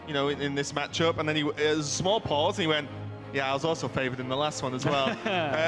you know, in this matchup, and then it was a small pause, and he went, yeah, I was also favored in the last one as well.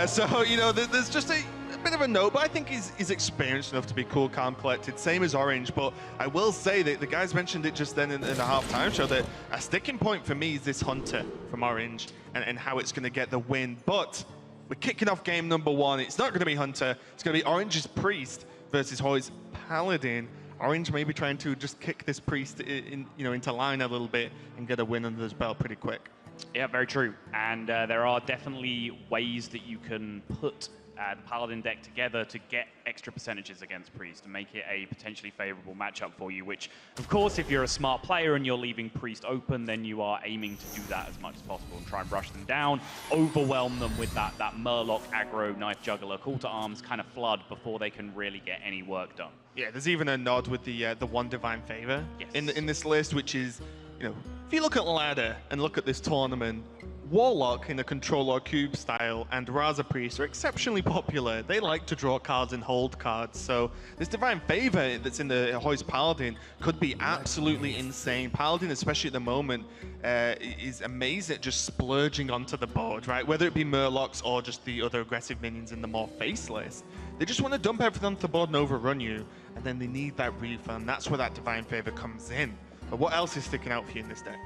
So, you know, there's just a bit of a note, but I think he's experienced enough to be cool, calm, collected, same as Orange. But I will say that the guys mentioned it just then in the halftime show that a sticking point for me is this Hunter from Orange and how it's going to get the win. But we're kicking off game number 1. It's not going to be Hunter. It's going to be Orange's Priest versus Hoej's Paladin. Orange may be trying to just kick this Priest into line a little bit and get a win under his belt pretty quick. Yeah, very true. And there are definitely ways that you can put the Paladin deck together to get extra percentages against Priest and make it a potentially favorable matchup for you, which, of course, if you're a smart player and you're leaving Priest open, then you are aiming to do that as much as possible and try and rush them down, overwhelm them with that Murloc, aggro, knife juggler, call to arms kind of flood before they can really get any work done. Yeah, there's even a nod with the one Divine Favor in this list, which is, you know, if you look at ladder and look at this tournament, Warlock in a Controller Cube style and Raza Priest are exceptionally popular. They like to draw cards and hold cards, so this Divine Favor that's in the Hoej's Paladin could be absolutely insane. Paladin, especially at the moment, is amazing at just splurging onto the board, right? Whether it be Murlocs or just the other aggressive minions in the more faceless. They just want to dump everything onto the board and overrun you, and then they need that refund. That's where that Divine Favor comes in. But what else is sticking out for you in this deck?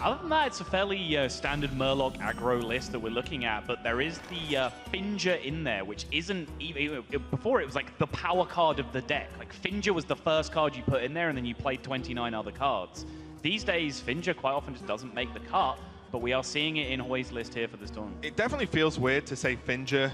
Other than that, it's a fairly standard Murloc aggro list that we're looking at, but there is the Finger in there, which isn't even... Before, it was like the power card of the deck. Like, Finger was the first card you put in there, and then you played 29 other cards. These days, Finger quite often just doesn't make the cut, but we are seeing it in Hoej's list here for this tournament. It definitely feels weird to say Finger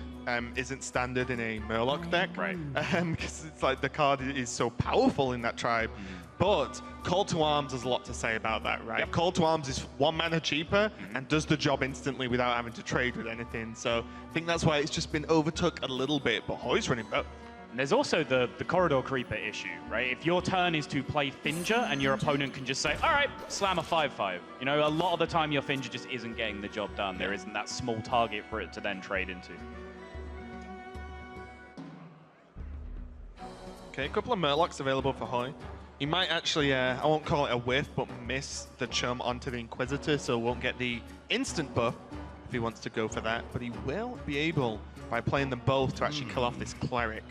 isn't standard in a Murloc deck. Right. Because it's like the card is so powerful in that tribe. But Call to Arms has a lot to say about that, right? Yep. Call to Arms is 1 mana cheaper and does the job instantly without having to trade with anything. So I think that's why it's just been overtook a little bit, but Hoej's running both. And there's also the corridor creeper issue, right? If your turn is to play Finger and your opponent can just say, all right, slam a 5/5. You know, a lot of the time your Finger just isn't getting the job done. There isn't that small target for it to then trade into. Okay, a couple of Murlocs available for Hoej. He might actually, I won't call it a whiff, but miss the chum onto the Inquisitor, so won't get the instant buff if he wants to go for that. But he will be able, by playing them both, to actually kill off this Cleric.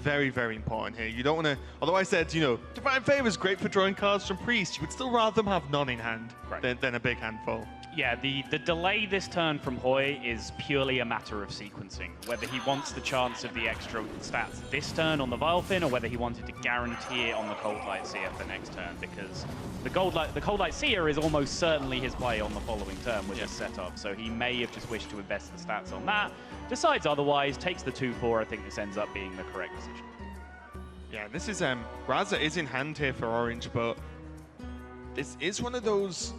Very, very important here. You don't want to, although I said, you know, Divine Favor is great for drawing cards from Priest, you would still rather them have none in hand than a big handful. Yeah, the delay this turn from Hoej is purely a matter of sequencing. Whether he wants the chance of the extra stats this turn on the Vilefin, or whether he wanted to guarantee it on the Cold Light Seer for next turn, because the Cold Light Seer is almost certainly his play on the following turn with this setup. So he may have just wished to invest the stats on that, decides otherwise, takes the 2/4. I think this ends up being the correct decision. Yeah, this is Raza is in hand here for Orange, but this is one of those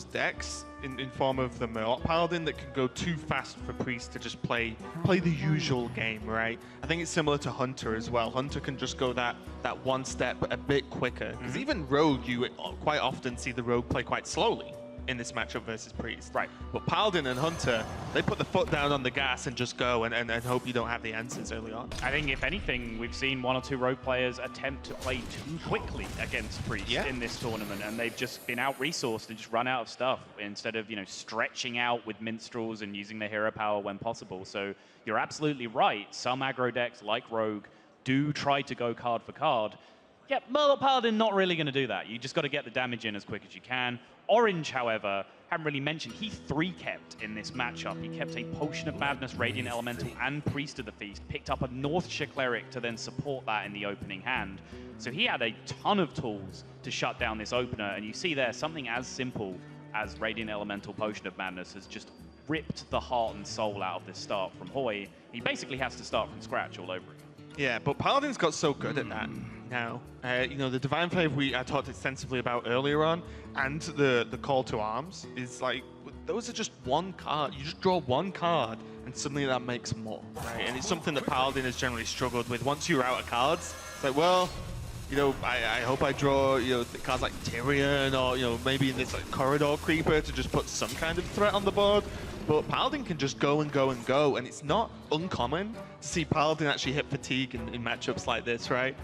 decks in form of the Murloc Paladin that can go too fast for Priest to just play the usual game, right? I think it's similar to Hunter as well. Hunter can just go that one step a bit quicker. Because even Rogue, you quite often see the Rogue play quite slowly in this matchup versus Priest. Right. But Paladin and Hunter, they put the foot down on the gas and just go and hope you don't have the answers early on. I think, if anything, we've seen 1 or 2 Rogue players attempt to play too quickly against Priest in this tournament, and they've just been out-resourced and just run out of stuff instead of, you know, stretching out with Minstrels and using their hero power when possible. So you're absolutely right. Some aggro decks, like Rogue, do try to go card for card. Yeah, Murloc Paladin not really going to do that. You just got to get the damage in as quick as you can. Orange, however, haven't really mentioned, he 3-kept in this matchup. He kept a Potion of Madness, Radiant Elemental, and Priest of the Feast, picked up a Northshire Cleric to then support that in the opening hand. So he had a ton of tools to shut down this opener, and you see there, something as simple as Radiant Elemental, Potion of Madness has just ripped the heart and soul out of this start from Hoej. He basically has to start from scratch all over again. Yeah, but Paladin's got so good at that now. You know, the Divine Favor I talked extensively about earlier on, and the Call to Arms is like, those are just one card. You just draw one card, and suddenly that makes more, right? And it's something that Paladin has generally struggled with. Once you're out of cards, it's like, well, you know, I hope I draw, you know, cards like Tyrion, or, you know, maybe in this like Corridor Creeper to just put some kind of threat on the board. But Paladin can just go and go and go, and it's not uncommon to see Paladin actually hit fatigue in matchups like this, right?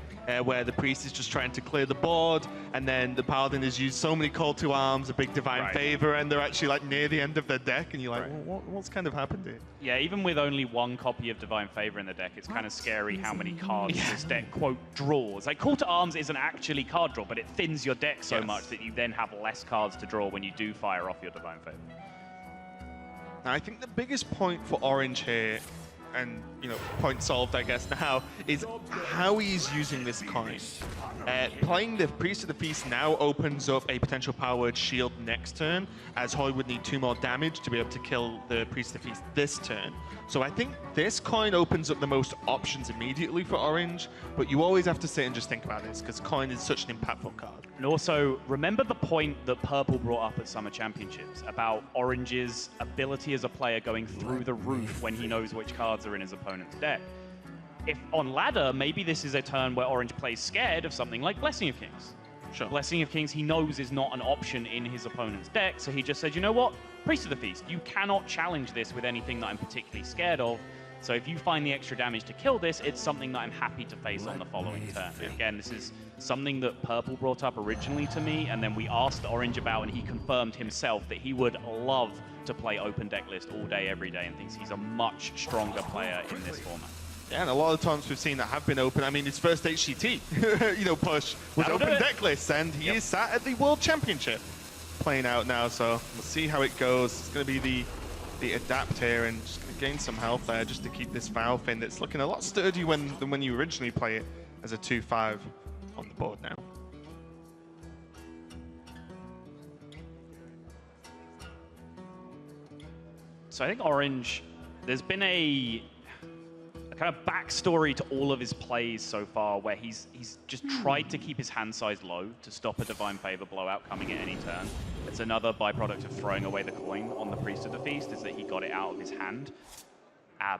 where the priest is just trying to clear the board, and then the paladin has used so many call to arms, a big divine favor, and they're actually like near the end of their deck, and you're like, well, what's kind of happened here? Yeah, even with only one copy of divine favor in the deck, it's kind of scary how many cards this deck, quote, draws. Like, call to arms isn't actually card draw, but it thins your deck so much that you then have less cards to draw when you do fire off your divine favor. Now, I think the biggest point for Orange here, and point solved, I guess, now, is how he's using this coin. Playing the Priest of the Feast now opens up a potential power word shield next turn, as Hoej would need 2 more damage to be able to kill the Priest of the Feast this turn. So I think this coin opens up the most options immediately for Orange, but you always have to sit and just think about this, because coin is such an impactful card. And also, remember the point that Purple brought up at Summer Championships about Orange's ability as a player going through the roof when he knows which cards are in his opponent's deck. If on ladder, maybe this is a turn where Orange plays scared of something like Blessing of Kings. Sure. Blessing of Kings he knows is not an option in his opponent's deck, so he just said, you know what, Priest of the Feast, you cannot challenge this with anything that I'm particularly scared of, so if you find the extra damage to kill this, it's something that I'm happy to face on the following turn. And again, this is something that Purple brought up originally to me, and then we asked Orange about, and he confirmed himself that he would love to play open deck list all day, every day, and thinks he's a much stronger player in this format. Yeah, and a lot of times we've seen that have been open. I mean, his first HCT, push was open deck list, and he is sat at the World Championship playing out now. So we'll see how it goes. It's going to be the adapt here, and just going to gain some health there just to keep this Foul Fin that's looking a lot sturdier than when you originally play it as a 2/5 on the board now. So I think Orange, there's been a kind of backstory to all of his plays so far, where he's just tried to keep his hand size low to stop a Divine Favor blowout coming at any turn. It's another byproduct of throwing away the coin on the Priest of the Feast, is that he got it out of his hand.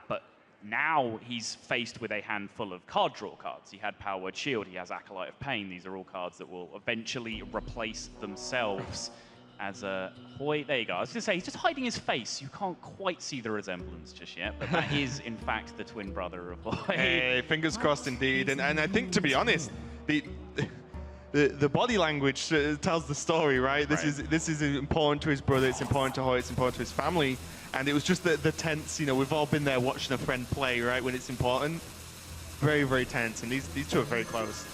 But now he's faced with a handful of card draw cards. He had Power Word Shield, he has Acolyte of Pain. These are all cards that will eventually replace themselves as a Hoej. There you go. I was going to say, he's just hiding his face. You can't quite see the resemblance just yet, but that is, in fact, the twin brother of Hoej. Hey, fingers crossed indeed. And I think, to be honest, the body language tells the story, right? This is important to his brother, it's important to Hoej, it's important to his family. And it was just the tense, we've all been there watching a friend play, right, when it's important. Very, very tense, and these two are very close.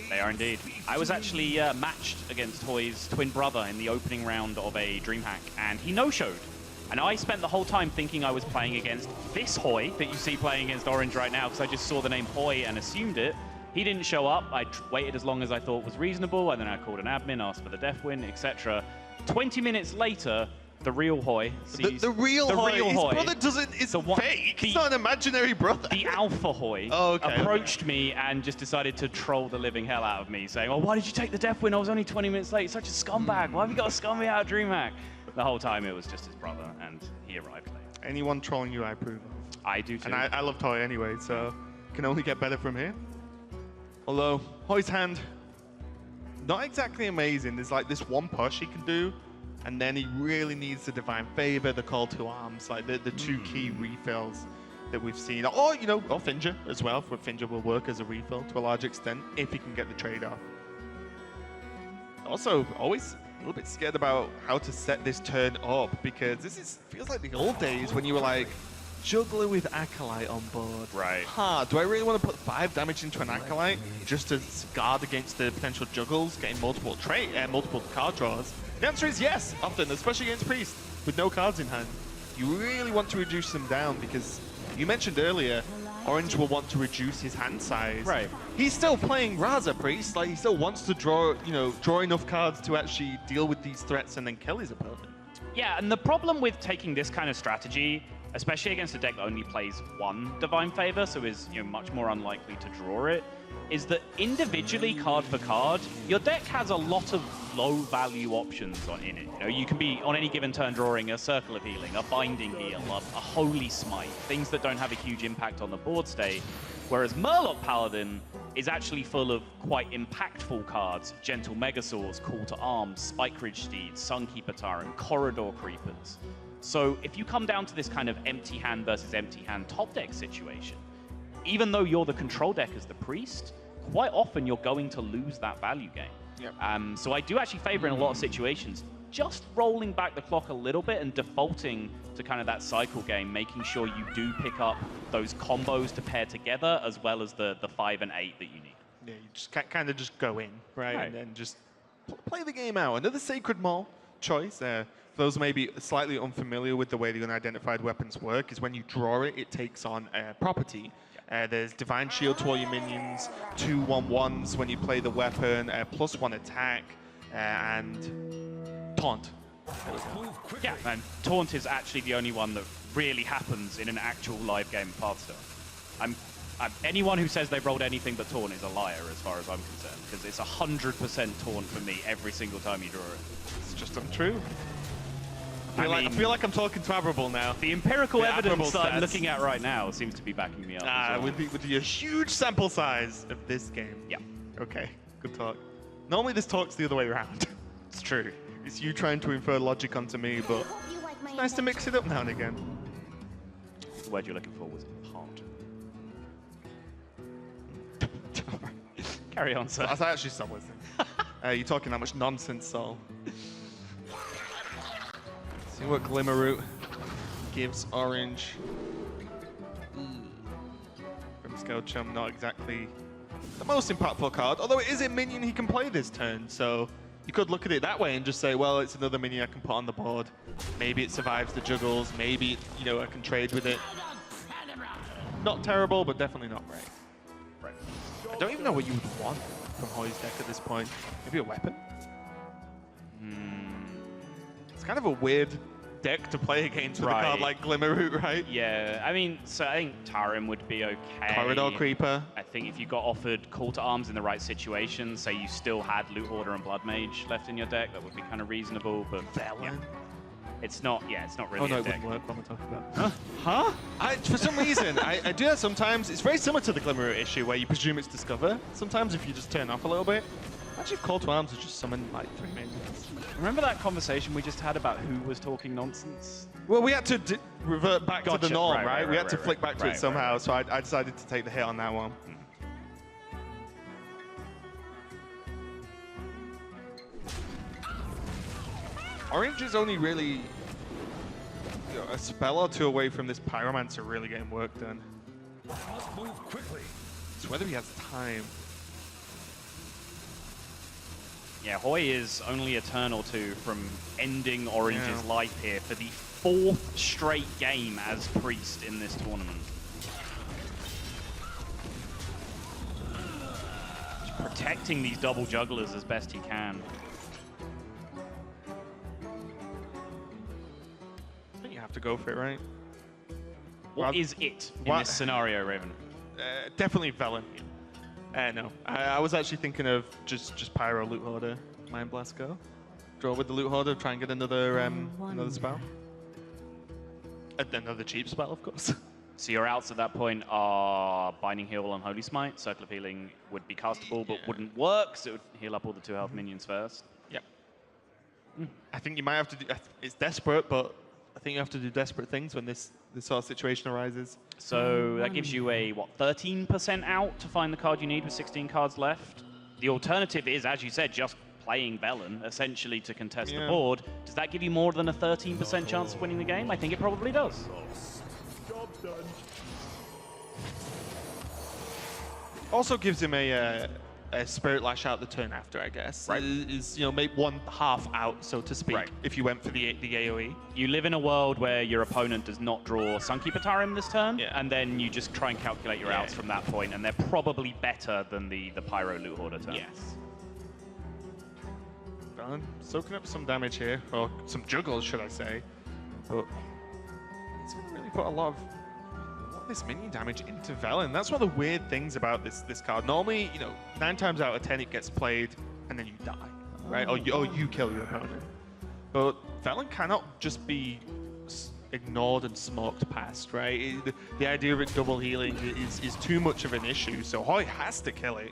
They are indeed. I was actually matched against Hoej's twin brother in the opening round of a DreamHack, and he no-showed. And I spent the whole time thinking I was playing against this Hoej that you see playing against Orange right now, because I just saw the name Hoej and assumed it. He didn't show up. I waited as long as I thought was reasonable, and then I called an admin, asked for the def win, etc. 20 minutes later, the real Hoej sees... The real Hoej? His brother is fake. He's not an imaginary brother. The alpha Hoej approached me and just decided to troll the living hell out of me, saying, oh, why did you take the def win? I was only 20 minutes late. Such a scumbag. Why have you got to scum me out of DreamHack? The whole time it was just his brother, and he arrived late. Anyone trolling you, I approve of. I do too. And I love Hoej anyway, so can only get better from here. Although, Hoej's hand, not exactly amazing. There's like this one push he can do, and then he really needs the Divine Favor, the Call to Arms, like the two key refills that we've seen. Or, or Finja as well. Finja will work as a refill to a large extent if he can get the trade off. Also, always a little bit scared about how to set this turn up, because this feels like the old days when you were like, Juggler with Acolyte on board. Right. Do I really want to put 5 damage into an Acolyte just to guard against the potential juggles, getting multiple card draws? The answer is yes, often, especially against Priest, with no cards in hand. You really want to reduce them down, because you mentioned earlier, Orange will want to reduce his hand size. Right. He's still playing Raza Priest, like he still wants to draw enough cards to actually deal with these threats and then kill his opponent. Yeah, and the problem with taking this kind of strategy, especially against a deck that only plays one Divine Favor, so is much more unlikely to draw it, is that individually, card for card, your deck has a lot of low-value options in it. You can be, on any given turn, drawing a Circle of Healing, a Binding Heal, a Holy Smite, things that don't have a huge impact on the board state, whereas Murloc Paladin is actually full of quite impactful cards: Gentle Megasaurs, Call to Arms, Spike Ridge Steeds, Sunkeeper Tyrant, Corridor Creepers. So if you come down to this kind of empty hand versus empty hand top deck situation, even though you're the control deck as the Priest, quite often you're going to lose that value game. Yep. So I do actually favor in a lot of situations just rolling back the clock a little bit and defaulting to kind of that cycle game, making sure you do pick up those combos to pair together as well as the 5 and 8 that you need. Yeah, you just kind of just go in, right? And then just play the game out. Another Sacred Maul choice, for those maybe slightly unfamiliar with the way the unidentified weapons work, is when you draw it, it takes on a property. There's Divine Shield to all your minions, 2 1/1s when you play the weapon, +1 attack, and Taunt. Yeah, and Taunt is actually the only one that really happens in an actual live game of Hearthstone. Anyone who says they've rolled anything but Taunt is a liar as far as I'm concerned, because it's 100% Taunt for me every single time you draw it. It's just untrue. I feel like I'm talking to Admirable now. The empirical evidence Admirable that I'm stats. looking at right now seems to be backing me up. As well. With the huge sample size of this game. Yeah. Okay, good talk. Normally this talk's the other way around. It's true. It's you trying to infer logic onto me, but it's nice to mix it up now and again. The word you're looking for was part. Carry on, sir. I actually stopped listening. You're talking that much nonsense, Sol. See what Glimmer Root gives Orange. Scale Chum, not exactly the most impactful card, although it is a minion he can play this turn, so you could look at it that way and just say, well, it's another minion I can put on the board. Maybe it survives the juggles, maybe, you know, I can trade with it. Not terrible, but definitely not great. Right. I don't even know what you would want from Hoej's deck at this point. Maybe a weapon? It's kind of a weird deck to play against with a card like Glimmer Root, right? Yeah, I mean, so I think Tarim would be okay. Corridor Creeper. I think if you got offered Call to Arms in the right situation, say you still had Loot Hoarder and Blood Mage left in your deck, that would be kind of reasonable, but Velen. It's not really no, a it deck. wouldn't work. What am I talking about? Huh? For some reason, I do that sometimes. It's very similar to the Glimmer Root issue where you presume it's Discover. Sometimes if you just turn off a little bit. Actually, if Call to Arms is just summon like 3 minions. Remember that conversation we just had about who was talking nonsense? Well, we had to revert back to the norm, right? We had to flick back to it somehow, so I decided to take the hit on that one. Orange is only really a spell or 2 away from this Pyromancer really getting work done. Must move quickly. It's whether he has time. Yeah, Hoej is only a turn or 2 from ending Orange's life here for the 4th straight game as Priest in this tournament. Just protecting these double jugglers as best he can. I think you have to go for it, right? What is it in this scenario, Raven? Definitely Velen. No, I was actually thinking of just Pyro Loot Hoarder, Mind Blast go. Draw with the Loot Hoarder, try and get another another spell. Another cheap spell, of course. So your outs at that point are Binding Heal and Holy Smite. Circle of Healing would be castable, but wouldn't work, so it would heal up all the 2 health minions first. Yeah. I think you might have to do... It's desperate, but I think you have to do desperate things when this sort of situation arises. So that gives you a, 13% out to find the card you need with 16 cards left. The alternative is, as you said, just playing Velen, essentially to contest the board. Does that give you more than a 13% chance of winning the game? I think it probably does. Job done. Also gives him a Spirit Lash out the turn after, I guess. Right. Is, you know, make 1/2 out, so to speak, if you went for the AoE. You live in a world where your opponent does not draw Sunkeeper Tarim this turn, and then you just try and calculate your outs from that point, and they're probably better than the Pyro Loot Hoarder turn. Yes. Velen soaking up some damage here, or some juggles, should I say. But he's going to really put a lot of this minion damage into Velen. That's one of the weird things about this card. Normally, you know, 9 times out of 10 it gets played and then you die, right? Or you kill your opponent. But Velen cannot just be ignored and smoked past, right? The idea of it double healing is too much of an issue, so Hoej has to kill it,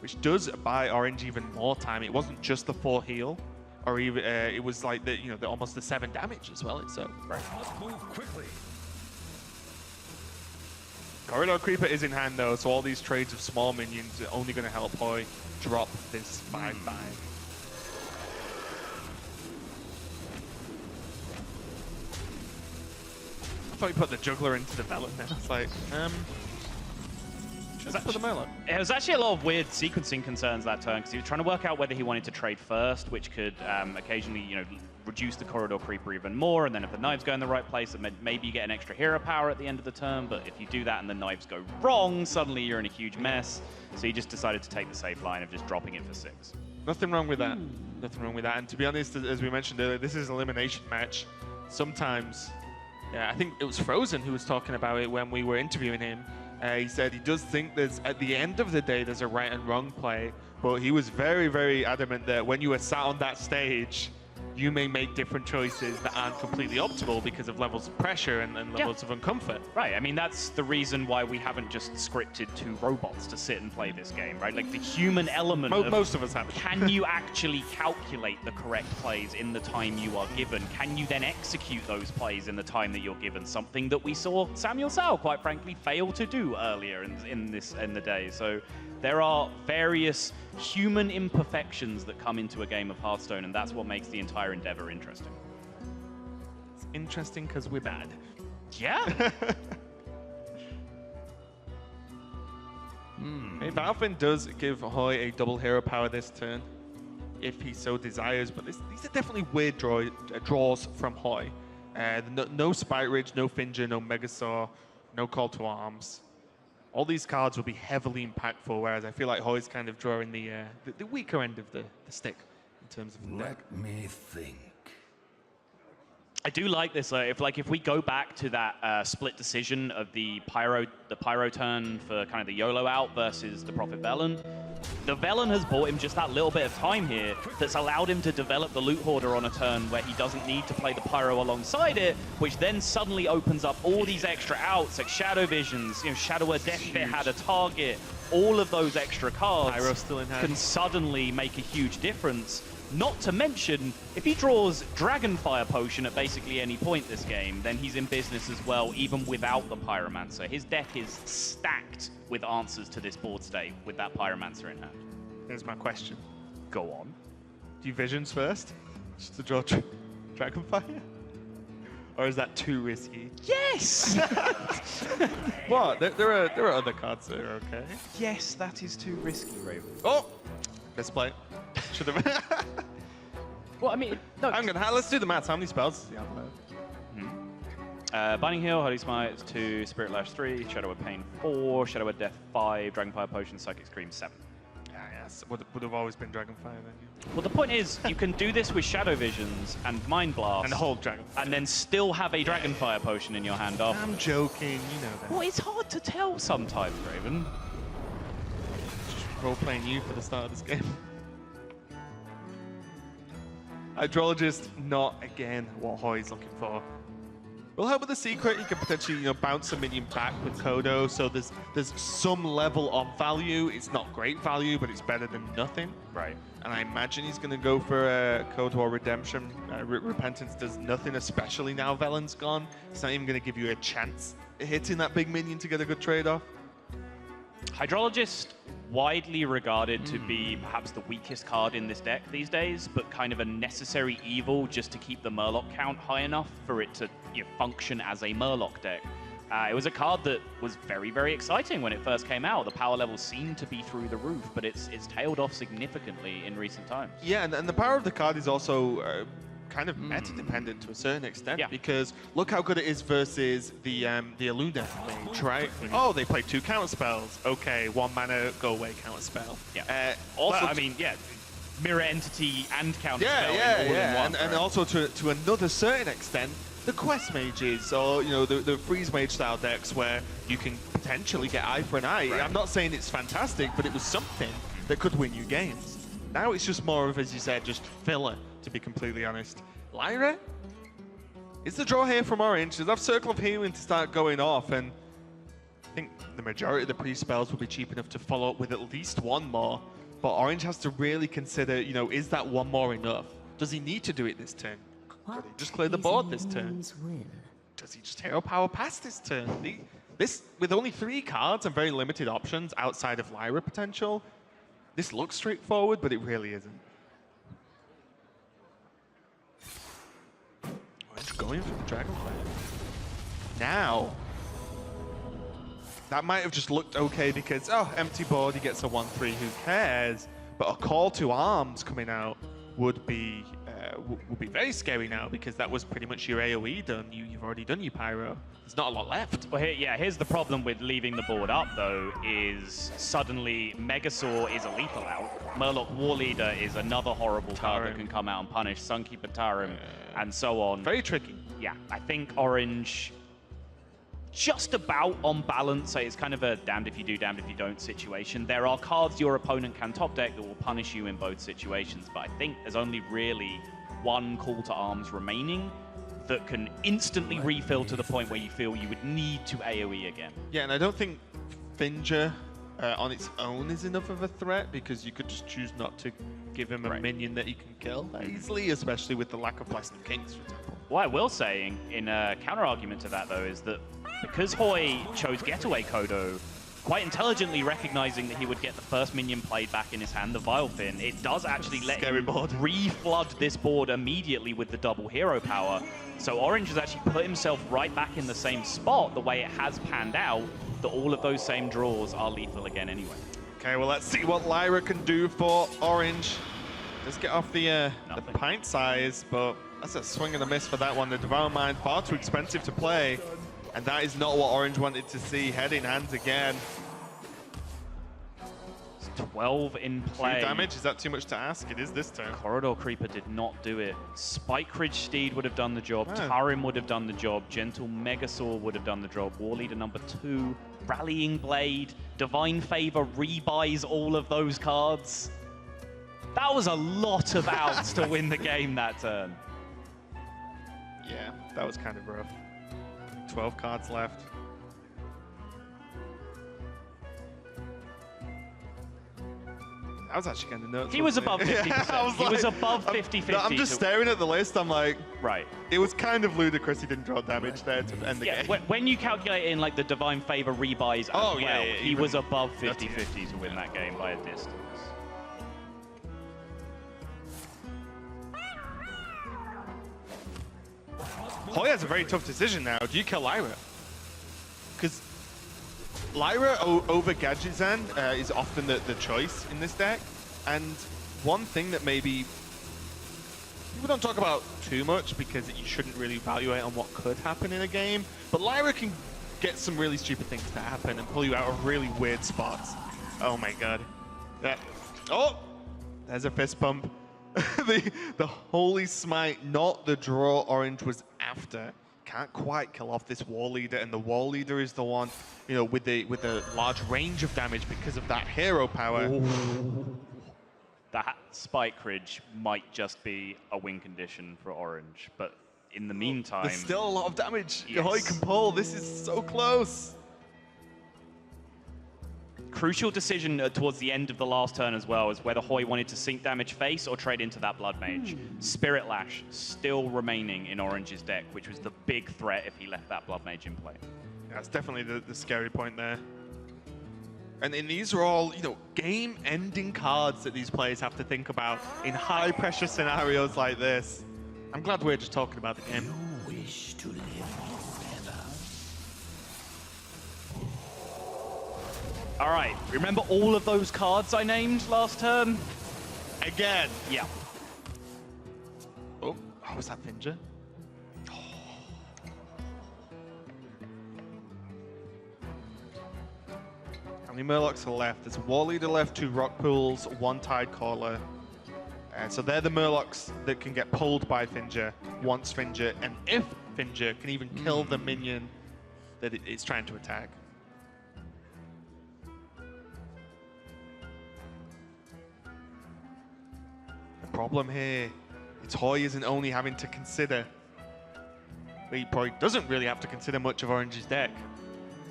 which does buy Orange even more time. It wasn't just the 4 heal, or even it was like almost the 7 damage as well itself. Right. Must move quickly. Corridor Creeper is in hand though, so all these trades of small minions are only going to help Hoej drop this 5-5. I thought he put the juggler into the Velen then. It's like, for the Murloc. It was actually a lot of weird sequencing concerns that turn, because he was trying to work out whether he wanted to trade first, which could occasionally, reduce the Corridor Creeper even more, and then if the knives go in the right place, it meant maybe you get an extra hero power at the end of the turn, but if you do that and the knives go wrong, suddenly you're in a huge mess. So he just decided to take the safe line of just dropping it for 6. Nothing wrong with that. Nothing wrong with that. And to be honest, as we mentioned earlier, this is an elimination match. Sometimes, I think it was Frozen who was talking about it when we were interviewing him. He said he does think at the end of the day, there's a right and wrong play, but he was very, very adamant that when you were sat on that stage, you may make different choices that aren't completely optimal because of levels of pressure and levels of uncomfort. Right, I mean, that's the reason why we haven't just scripted 2 robots to sit and play this game, right? Like, the human element most of us have. Can you actually calculate the correct plays in the time you are given? Can you then execute those plays in the time that you're given? Something that we saw Samuel Sao, quite frankly, fail to do earlier in the day. So there are various human imperfections that come into a game of Hearthstone, and that's what makes the entire endeavor interesting. It's interesting because we're bad. Yeah. Hey, Valvin does give Hoej a double hero power this turn, if he so desires, but these are definitely weird draws from Hoej. No Spite Ridge, no Finger, no Megasaur, no Call to Arms. All these cards will be heavily impactful, whereas I feel like Hoej's kind of drawing the weaker end of the stick in terms of the deck. Let me think. I do like this. If we go back to that split decision of the pyro turn for kind of the YOLO out versus the Prophet Velen, the Velen has bought him just that little bit of time here that's allowed him to develop the Loot Hoarder on a turn where he doesn't need to play the Pyro alongside it, which then suddenly opens up all these extra outs like Shadow Visions, Shadow of Death Pit had a target. All of those extra cards Pyro still in hand. can suddenly make a huge difference. Not to mention, if he draws Dragonfire Potion at basically any point this game, then he's in business as well, even without the Pyromancer. His deck is stacked with answers to this board state with that Pyromancer in hand. Here's my question. Go on. Do you Visions first? Just to draw Dragonfire? Or is that too risky? Yes! What? There are other cards that are okay. Yes, that is too risky, Raven. Oh! Misplay. Should have. Well, I mean, no. Let's do the maths. How many spells does he have? Binding Heal, Holy Smite 2, Spirit Lash 3, Shadow of Pain 4, Shadow of Death 5, Dragonfire Potion, Psychic Scream 7. Yes. Would have always been Dragonfire then. Well, the point is, you can do this with Shadow Visions and Mind Blast. And the whole Dragonfire. And then still have a Dragonfire Potion in your hand after. I'm joking, you know that. Well, it's hard to tell sometimes, Raven. Just role-playing you for the start of this game. Hydrologist, not again what Hoej's looking for. We'll help with the secret. You can potentially, bounce a minion back with Kodo, so there's some level of value. It's not great value, but it's better than nothing. Right. And I imagine he's going to go for Kodo Redemption. Repentance does nothing, especially now Velen's gone. It's not even going to give you a chance at hitting that big minion to get a good trade-off. Hydrologist, widely regarded to be perhaps the weakest card in this deck these days, but kind of a necessary evil just to keep the Murloc count high enough for it to function as a Murloc deck. It was a card that was very, very exciting when it first came out. The power levels seemed to be through the roof, but it's tailed off significantly in recent times. Yeah, and the power of the card is also kind of meta-dependent to a certain extent, because look how good it is versus the Aluna mage, right? Oh, they play 2 counter spells. Okay, 1 mana, go away counter spell. Yeah. Also, I mean, mirror entity and counter spell. Yeah. And also to another certain extent, the quest mages or the freeze mage style decks where you can potentially get eye for an eye. Right. I'm not saying it's fantastic, but it was something that could win you games. Now it's just more of, as you said, just filler, to be completely honest. Lyra? Is the draw here from Orange? Does have Circle of Healing to start going off? And I think the majority of the pre-spells will be cheap enough to follow up with at least 1 more. But Orange has to really consider, is that 1 more enough? Does he need to do it this turn? Could he just clear the board this turn? Does he just hero power past this turn? this, with only 3 cards and very limited options outside of Lyra potential, this looks straightforward, but it really isn't. Orange going for the Dragonfire. Now, that might have just looked okay because, oh, empty board, he gets a 1-3, who cares? But a call to arms coming out would be very scary now, because that was pretty much your AoE done. You've already done your pyro. There's not a lot left. Well, here's the problem with leaving the board up, though, is suddenly Megasaur is a lethal out. Murloc War Leader is another horrible card that can come out and punish Sunkeeper Tarim, and so on. Very tricky. Yeah, I think Orange, just about on balance, so it's kind of a damned if you do, damned if you don't situation. There are cards your opponent can top deck that will punish you in both situations, but I think there's only really one call to arms remaining that can instantly refill to the point where you feel you would need to AoE again. Yeah, and I don't think Finger on its own is enough of a threat, because you could just choose not to give him a minion that he can kill that easily, especially with the lack of Blessed Kings, for example. What I will say in a counter-argument to that, though, is that because Hoej chose Getaway Kodo, quite intelligently recognizing that he would get the first minion played back in his hand, the Vilefin, it does actually let him re-flood this board immediately with the double hero power. So Orange has actually put himself right back in the same spot, the way it has panned out, that all of those same draws are lethal again anyway. Okay, well, let's see what Lyra can do for Orange. Just get off the pint size, but that's a swing and a miss for that one. The Devour Mind, far too expensive to play. And that is not what Orange wanted to see. Head in hands again. It's 12 in play. 2 damage, is that too much to ask? It is this turn. Corridor Creeper did not do it. Spike Ridge Steed would have done the job. Tarim would have done the job. Gentle Megasaur would have done the job. War Leader number 2. Rallying Blade. Divine Favor rebuys all of those cards. That was a lot of outs to win the game that turn. Yeah, that was kind of rough. 12 cards left. That was actually kind of nuts. He was above 50%. He was above 50-50. I'm just staring at the list. I'm like, right. It was kind of ludicrous he didn't draw damage there to end the game. When you calculate in like the Divine Favor rebuys as well, he was above 50-50 to win that game by a distance. Hoej has a very tough decision now. Do you kill Lyra? Because Lyra over Gadgetzan is often the choice in this deck. And one thing that maybe people don't talk about too much, because you shouldn't really evaluate on what could happen in a game, but Lyra can get some really stupid things to happen and pull you out of really weird spots. Oh my god. Oh! There's a fist pump. the Holy Smite, not the draw Orange was after. Can't quite kill off this War Leader, and the War Leader is the one, you know, with the large range of damage because of that hero power. Ooh. That Spike Ridge might just be a win condition for Orange, but in the meantime, there's still a lot of damage. Yes. Hoej can pull. This is so close. Crucial decision towards the end of the last turn as well is whether Hoej wanted to sink damage face or trade into that Blood Mage. Spirit Lash still remaining in Orange's deck, which was the big threat if he left that Blood Mage in play. That's definitely the scary point there. And these are all, you know, game-ending cards that these players have to think about in high-pressure scenarios like this. I'm glad we're just talking about the game. You wish to live forever. All right, remember all of those cards I named last turn? Again. Yeah. Oh, was that Finger? How many Murlocs are left? There's War Leader left, 2 Rock Pools, 1 Tide Caller. And so they're the Murlocs that can get pulled by Finger once Finger, and if Finger can even kill the minion that it's trying to attack. The problem here, it's Hoej isn't only having to consider, but he probably doesn't really have to consider much of Orange's deck.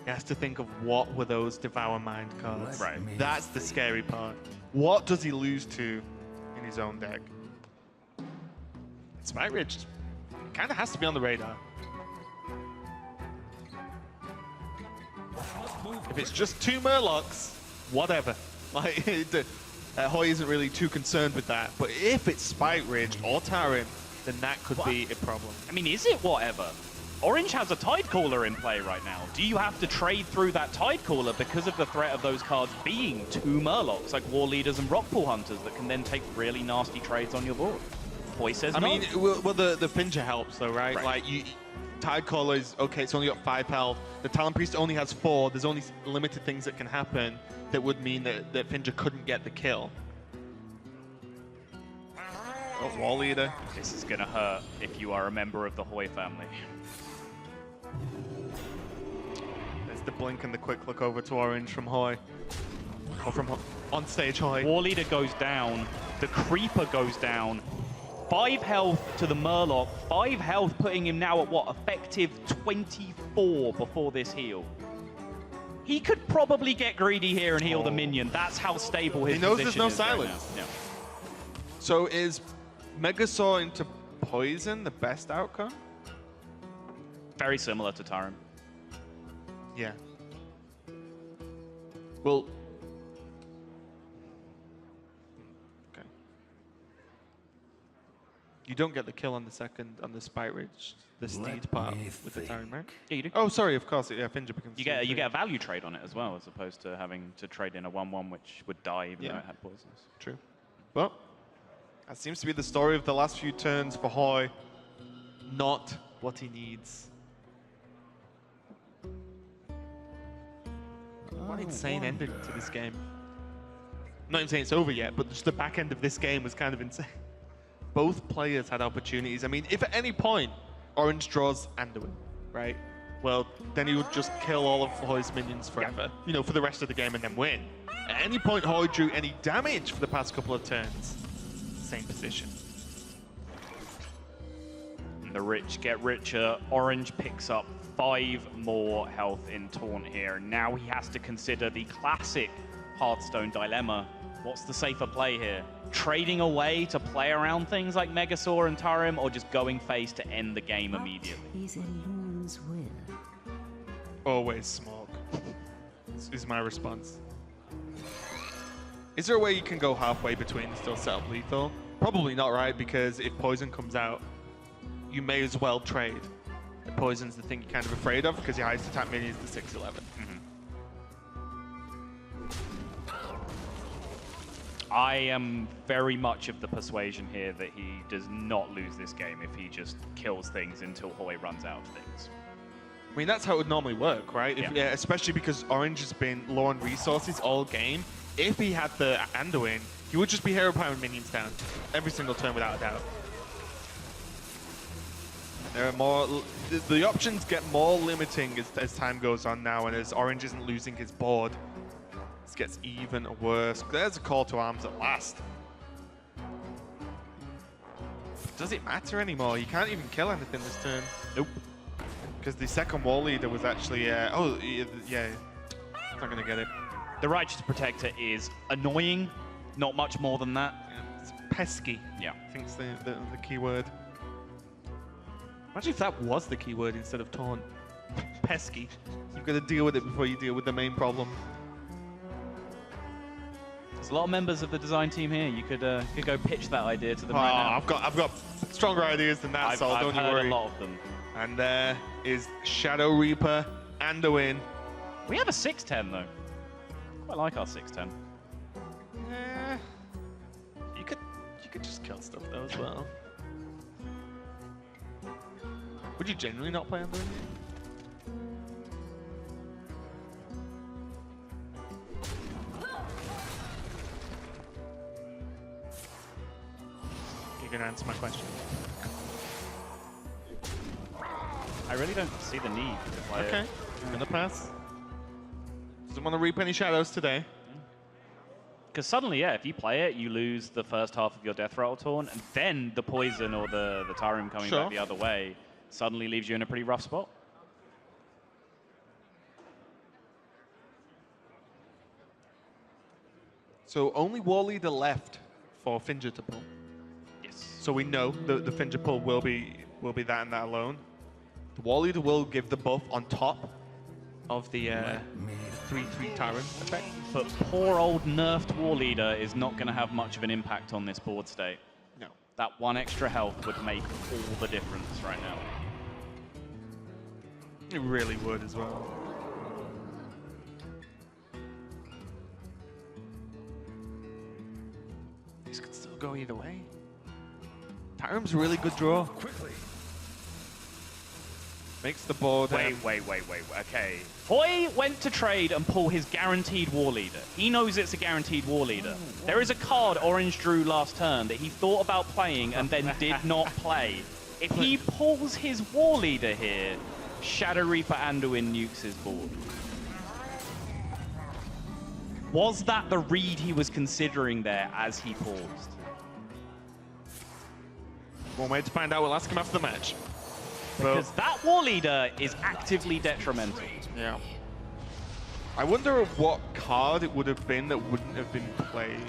He has to think of what were those Devour Mind cards. Right. That's the scary part. What does he lose to in his own deck? Spike Ridge kind of has to be on the radar. If it's just 2 Murlocs, whatever. Like, Hoej isn't really too concerned with that. But if it's Spite Ridge or Tarim, then that could be a problem. I mean, is it whatever? Orange has a Tidecaller in play right now. Do you have to trade through that Tidecaller because of the threat of those cards being 2 Murlocs, like War Leaders and Rockpool Hunters, that can then take really nasty trades on your board? Hoej says no. I mean, well, the Finger like though, right? Like, Tidecaller is, okay, it's only got 5 health. The Talon Priest only has 4. There's only limited things that can happen that would mean that Finger couldn't get the kill. Oh, Wall Leader. This is going to hurt if you are a member of the Hoej family. There's the blink and the quick look over to Orange from Hoej. Or from on stage Hoej. War Leader goes down. The Creeper goes down. 5 health to the Murloc. 5 health, putting him now at what? Effective 24 before this heal. He could probably get greedy here and heal the minion. That's how stable his position is. He knows there's no silence. Right now. Yeah. So is Megasaur into Poison the best outcome? Very similar to Tarim. Yeah. Well. Okay. You don't get the kill on the Spite Ridge, the Steed part with the Tarim, right? Yeah, you do. Oh, sorry, of course. Yeah, Finger becomes. You get a value trade on it as well, as opposed to having to trade in a 1/1 which would die even though it had poisons. True. Well, that seems to be the story of the last few turns for Hoej. Not what he needs. What an insane ending to this game. I'm not even saying it's over yet, but just the back end of this game was kind of insane. Both players had opportunities. I mean, if at any point Orange draws Anduin, right? Well, then he would just kill all of Hoej's minions forever, you know, for the rest of the game and then win. At any point Hoej drew any damage for the past couple of turns, same position. And the rich get richer. Orange picks up 5 more health in Taunt here. Now he has to consider the classic Hearthstone dilemma. What's the safer play here? Trading away to play around things like Megasaur and Tarim, or just going face to end the game immediately? Always smoke, is my response. Is there a way you can go halfway between and still set up lethal? Probably not, right? Because if Poison comes out, you may as well trade. The Poison's the thing you're kind of afraid of because your highest attack minion is the 6/11. I am very much of the persuasion here that he does not lose this game if he just kills things until Hoej runs out of things. I mean, that's how it would normally work, right? If, especially because Orange has been low on resources all game. If he had the Anduin, he would just be hero powering minions down every single turn without a doubt. There are more. The options get more limiting as time goes on now, and as Orange isn't losing his board, this gets even worse. There's a call to arms at last. Does it matter anymore? You can't even kill anything this turn. Nope. Because the second Wall Leader was actually, oh, yeah, not going to get it. The Righteous Protector is annoying, not much more than that. Yeah, it's pesky, yeah. I think it's the key word. Imagine if that was the key word instead of taunt. Pesky. You've got to deal with it before you deal with the main problem. There's a lot of members of the design team here. You could go pitch that idea to them right now. I've got stronger ideas than that, so don't you worry. I've heard a lot of them. And there is Shadow Reaper, Anduin. We have a 6/10 though. Quite like our 6/10. You could just kill stuff though as well. Would you genuinely not play Anduin? You're gonna answer my question. I really don't see the need to play it. Okay, I'm gonna pass. Doesn't want to reap any shadows today. Because suddenly, yeah, if you play it, you lose the first half of your Death Rattle Taunt, and then the Poison or the Tarim coming back the other way suddenly leaves you in a pretty rough spot. So only War Leader left for Finger to pull. Yes. So we know the Finger pull will be that and that alone. The War Leader will give the buff on top of the 3/3 Tyrant effect. But poor old nerfed War Leader is not going to have much of an impact on this board state. No. That one extra health would make all the difference right now. It really would as well. This could still go either way. Tyrant's a really good draw. Quickly. Makes the board. Wait. Okay. Hoej went to trade and pull his guaranteed War Leader. He knows it's a guaranteed War Leader. There is a card Orange drew last turn that he thought about playing and then did not play. If he pulls his War Leader here, Shadow Reaper Anduin nukes his board. Was that the read he was considering there as he paused? One way to find out. We'll ask him after the match. Because that War Leader is actively detrimental. Yeah. I wonder what card it would have been that wouldn't have been played.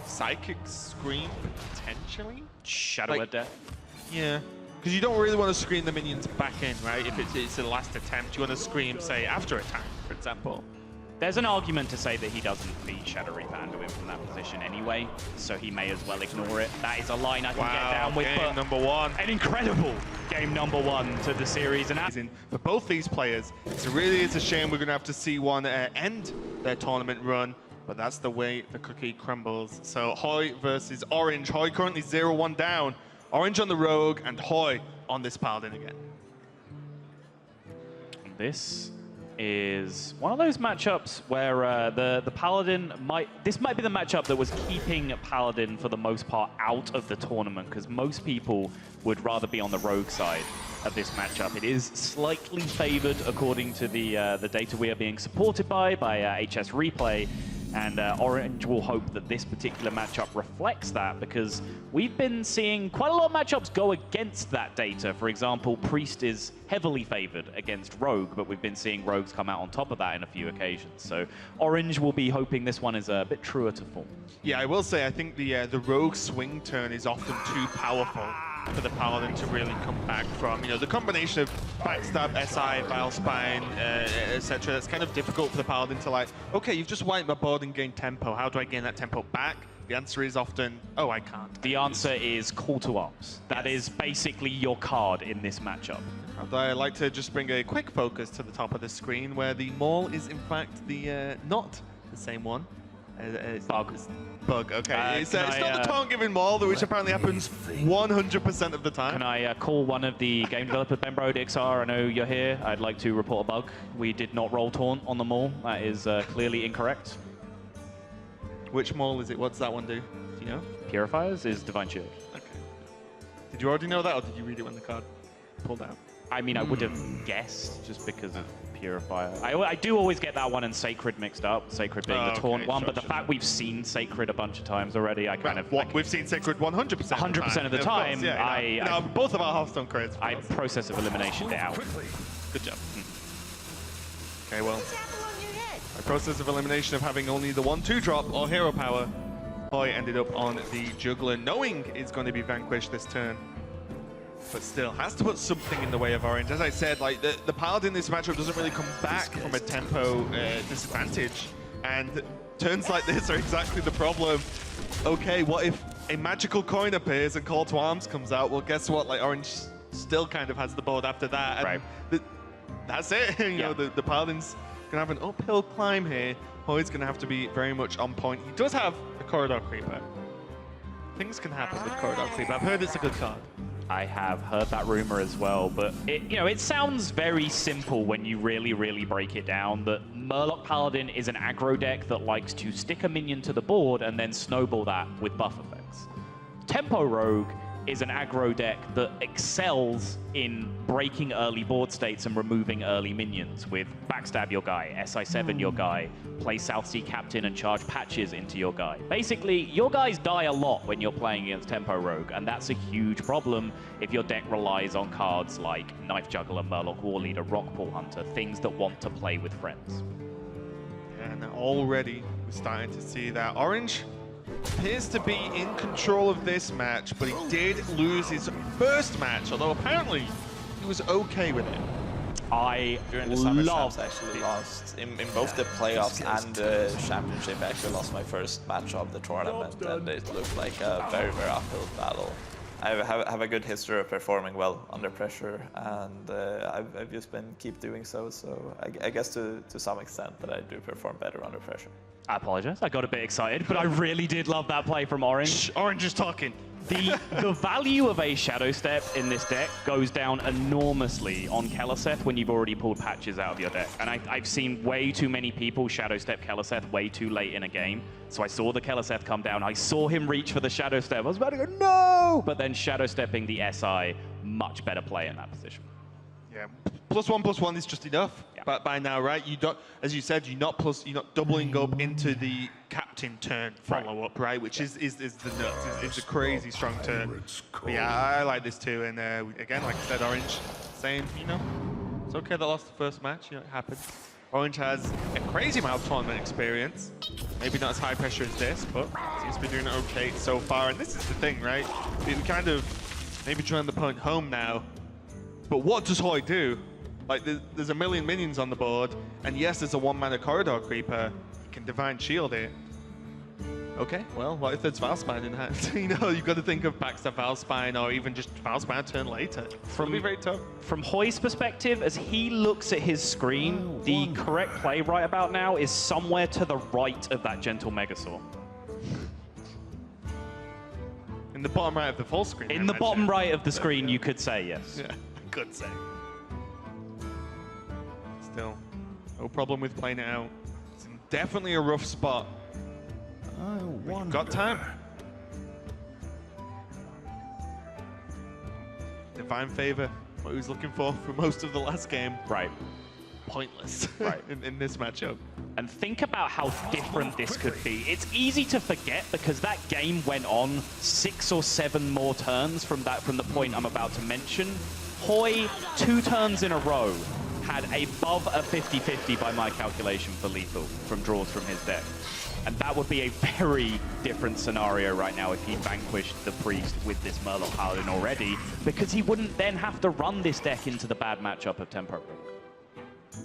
Psychic Scream, potentially? Shadow of Death. Yeah. Because you don't really want to screen the minions back in, right? If it's the last attempt, you want to scream, say, after attack, for example. There's an argument to say that he doesn't beat Shadow Reaper Anduin from that position anyway, so he may as well ignore it. That is a line I can get down with. Game number one. An incredible game number one to the series. And for both these players, it really is a shame we're going to have to see one end their tournament run, but that's the way the cookie crumbles. So Hoej versus Orange. Hoej currently 0-1 down. Orange on the Rogue and Hoej on this Paladin again. This is one of those matchups where the Paladin this might be the matchup that was keeping Paladin for the most part out of the tournament, because most people would rather be on the Rogue side of this matchup. It is slightly favored according to the data we are being supported by HS Replay, and Orange will hope that this particular matchup reflects that, because we've been seeing quite a lot of matchups go against that data. For example, Priest is heavily favored against Rogue, but we've been seeing Rogues come out on top of that in a few occasions. So Orange will be hoping this one is a bit truer to form. Yeah, I will say, I think the Rogue swing turn is often too powerful for the Paladin to really come back from. You know, the combination of backstab, SI, Vile Spine, etc. That's kind of difficult for the Paladin to like, okay, you've just wiped my board and gained tempo. How do I gain that tempo back? The answer is often, oh, I can't. The answer is Call to Arms. That is basically your card in this matchup. I'd like to just bring a quick focus to the top of the screen, where the Maul is in fact the not the same one. Bug, okay. It's not the taunt-giving Maul, which apparently happens 100% of the time. Can I call one of the game developers, Ben Brode, XR? I know you're here. I'd like to report a bug. We did not roll taunt on the Maul. That is clearly incorrect. Which Maul is it? What does that one do? Do you know? Purifiers is Divine Shield. Okay. Did you already know that, or did you read it when the card pulled out? I mean, I would have guessed just because of Purifier. I do always get that one and Sacred mixed up, Sacred being the taunt one, but the fact we've seen Sacred a bunch of times already, I kind of... We've seen Sacred 100% 100% of the time. Both of our Hearthstone crates. I Process of Elimination it out. Good job. Okay, well, a Process of Elimination of having only the 1/2 drop or hero power, Hoej ended up on the Juggler, knowing it's going to be vanquished this turn. But still, has to put something in the way of Orange. As I said, like the Paladin in this matchup doesn't really come back from a tempo disadvantage. And turns like this are exactly the problem. Okay, what if a magical coin appears and Call to Arms comes out? Well, guess what? Like Orange still kind of has the board after that. And that's it. you know, the Paladin's gonna have an uphill climb here. Hoej's gonna have to be very much on point. He does have a Corridor Creeper. Things can happen with Corridor Creeper. I've heard it's a good card. I have heard that rumor as well, but it sounds very simple when you really, really break it down, that Murloc Paladin is an aggro deck that likes to stick a minion to the board and then snowball that with buff effects. Tempo Rogue is an aggro deck that excels in breaking early board states and removing early minions with Backstab your guy, SI7 your guy, play Southsea Captain and charge patches into your guy. Basically, your guys die a lot when you're playing against Tempo Rogue, and that's a huge problem if your deck relies on cards like Knife Juggler, Murloc War Leader, Rockpool Hunter, things that want to play with friends. Yeah, and already we're starting to see that. Orange appears to be in control of this match, but he did lose his first match, although apparently he was okay with it. During the summer champs, I actually lost in both the playoffs and the championship. I actually lost my first match of the tournament, and it looked like a very, very uphill battle. I have a good history of performing well under pressure, and I've just been keep doing so. So I guess to some extent that I do perform better under pressure. I apologize. I got a bit excited, but I really did love that play from Orange. Shh, Orange is talking. The value of a Shadow Step in this deck goes down enormously on Keleseth when you've already pulled patches out of your deck. And I've seen way too many people Shadow Step Keleseth way too late in a game. So I saw the Keleseth come down. I saw him reach for the Shadow Step. I was about to go, no! But then Shadow Stepping the SI, much better play in that position. Yeah, +1/+1 is just enough. Yeah. But by now, right? You don't, as you said, you're not doubling up into the captain turn follow up, right? Which is the nuts. It's a crazy strong turn. But yeah, I like this too. And again, like I said, Orange saying, you know, it's okay that lost the first match. You know, it happens. Orange has a crazy amount of tournament experience. Maybe not as high pressure as this, but seems to be doing okay so far. And this is the thing, right? We kind of maybe trying the point home now. But what does Hoej do? Like, there's a million minions on the board, and yes, there's a one-mana corridor creeper. You can Divine Shield it. Okay, well, what if there's Valspine in hand? You know, you've got to think of backstab Valspine, or even just Valspine turn later. It's going to be very tough. From Hoej's perspective, as he looks at his screen, the correct play right about now is somewhere to the right of that Gentle Megasaur. In the bottom right of the full screen. In the bottom right of the screen, you could say yes. Yeah, good say. Still, no problem with playing it out. It's definitely a rough spot. We've got time. Divine Favor, what he was looking for most of the last game. Right. Pointless. Right. in this matchup. And think about how different this could be. It's easy to forget because that game went on 6 or 7 more turns from the point I'm about to mention. Hoej, 2 turns in a row, had above a 50-50 by my calculation for lethal from draws from his deck. And that would be a very different scenario right now if he vanquished the Priest with this Murloc Paladin already, because he wouldn't then have to run this deck into the bad matchup of Tempo.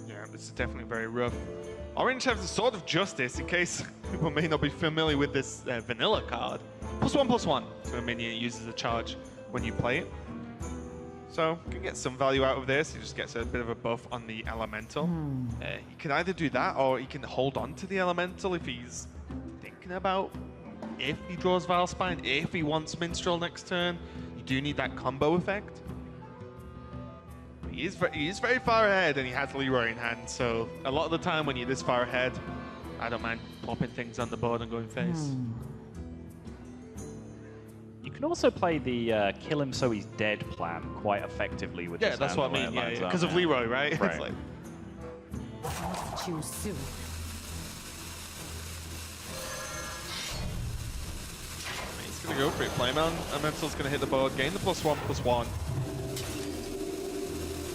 Yeah, this is definitely very rough. Orange has a Sword of Justice, in case people may not be familiar with this vanilla card. +1/+1 to a minion, it uses a charge when you play it. So you can get some value out of this. He just gets a bit of a buff on the Elemental. He can either do that, or he can hold on to the Elemental if he's thinking about if he draws Valspine, if he wants Minstrel next turn. You do need that combo effect. He is very far ahead, and he has Leroy in hand, so a lot of the time when you're this far ahead, I don't mind plopping things on the board and going face. You can also play the kill him so he's dead plan quite effectively with Yeah, that's what I mean, yeah, because of Leroy, right? Right. It's like, Choose soon. he's going to go for it. Playman Elemental's going to hit the board, gain the +1/+1.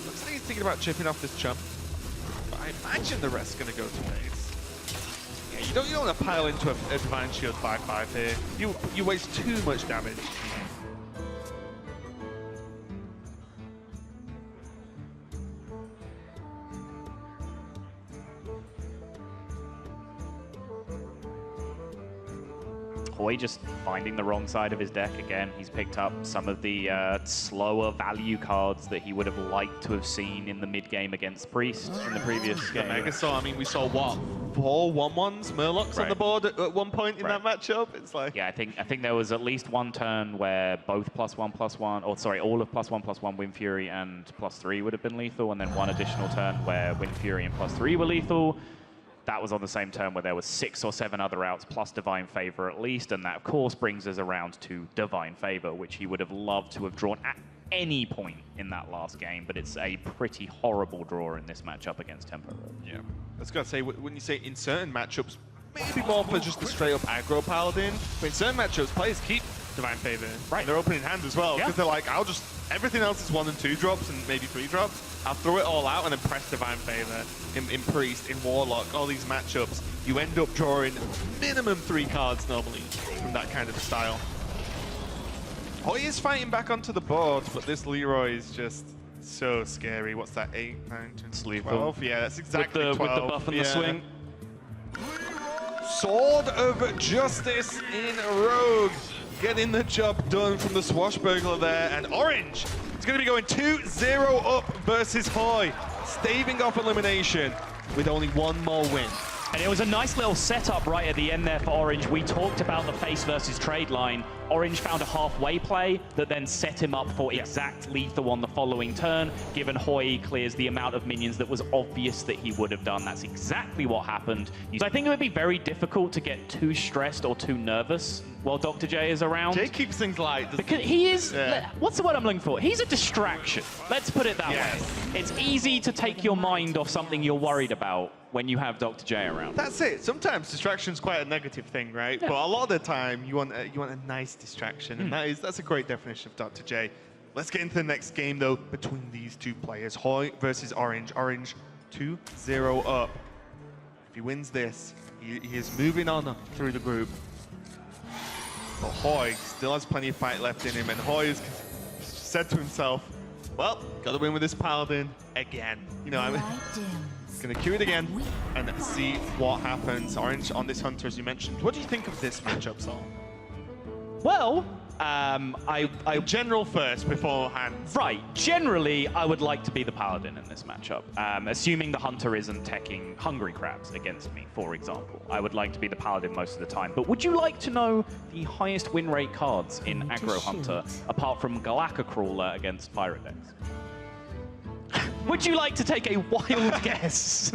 Looks like he's thinking about chipping off this chump, but I imagine the rest's going to go to face. Yeah, you don't want to pile into a Divine Shield 5/5 here. You waste too much damage. Hoej just finding the wrong side of his deck again. He's picked up some of the slower value cards that he would have liked to have seen in the mid-game against Priest in the previous game. Megasaur, I mean, we saw what? 4 1/1s, Murlocs on the board at one point in that matchup. It's like... Yeah, I think there was at least one turn where both +1/+1, or sorry, all of +1/+1 Wind Fury and +3 would have been lethal, and then one additional turn where Wind Fury and +3 were lethal. That was on the same turn where there was 6 or 7 other outs plus Divine Favor at least, and that of course brings us around to Divine Favor, which he would have loved to have drawn at any point in that last game, but it's a pretty horrible draw in this matchup against Tempo. Yeah, I was going to say, when you say in certain matchups, maybe more for just the straight up aggro Paladin, but in certain matchups, players keep Divine Favor. Right. And they're opening hand as well, because they're like, everything else is 1 and 2 drops and maybe 3 drops. I'll throw it all out and then press Divine Favor in Priest, in Warlock, all these matchups. You end up drawing minimum 3 cards normally from that kind of style. Hoej is fighting back onto the board, but this Leroy is just So scary. What's that? 8, 9, 10, Sleep 12? Yeah, that's exactly with 12. the buff and the swing. Sword of Justice in Rogue. Getting the job done from the swashbuckler there. And Orange is going to be going 2-0 up versus Hoej, staving off elimination with only one more win. And it was a nice little setup right at the end there for Orange. We talked about the face versus trade line. Orange found a halfway play that then set him up for exact lethal on the following turn, given Hoej clears the amount of minions that was obvious that he would have done. That's exactly what happened. So I think it would be very difficult to get too stressed or too nervous while Dr. J is around. Jay keeps things light. Because he is, what's the word I'm looking for? He's a distraction. Let's put it that way. It's easy to take your mind off something you're worried about when you have Dr. J around. That's it. Sometimes distraction's quite a negative thing, right? Yeah. But a lot of the time, you want a nice distraction, and that's a great definition of Dr. J. Let's get into the next game, though, between these two players. Hoej versus Orange. Orange 2-0 up. If he wins this, he is moving on through the group. But Hoej still has plenty of fight left in him, and Hoej has said to himself, well, got to win with this Paladin again. You know, I'm going to queue it again and see what happens. Orange on this Hunter, as you mentioned. What do you think of this matchup, Saul? Well, general first beforehand. Right. Generally, I would like to be the Paladin in this matchup. Assuming the Hunter isn't teching Hungry Crabs against me, for example. I would like to be the Paladin most of the time. But would you like to know the highest win rate cards in Aggro Hunter, apart from Galaka Crawler against Pirate decks? Would you like to take a wild guess?